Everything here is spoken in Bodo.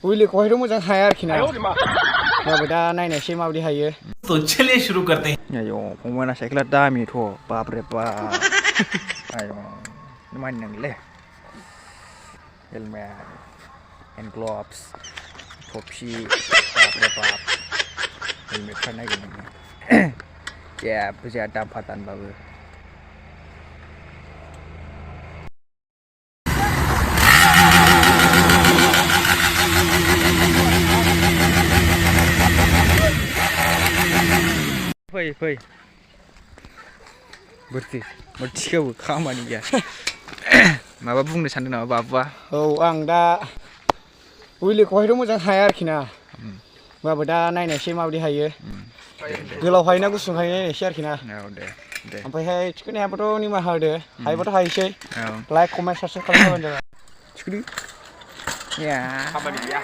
व्हीलीखौहायथ' मोजां हाया आरोखि ना होमबाबो दा नायनायसै माबायदि हायो तो चलिए शुरू करते हैं आयौ फंबायना साइकेला दामिथ' बाबरे बाब आयौ मानिनांगोनलै हेलमेट एन्ड ग्लभ्स टफि बाबरे बाब हेलमेटफ्रा नायगोन नोङो जेबो जाया दामफा दानबाबो फै बोरथिखौबो खामानि गैया माबा बुंनो सानदों नामा बाबुआ औ आं दा व्हीलीखौहायथ' मोजां हाया आरोखि ना होमबाबो दा नायनायसै माबायदि हायो गोलाव हायोना गुसुं हायो नायनायसै आरोखि ना दे ओमफ्रायहाय थिखोनो हायाबाथ' निमाहा होदो हायोबाथ' हायोसै लाइक कमेन्ट साबस्क्राइब खालामबानो जाबाय थिखोदो खामानि गैया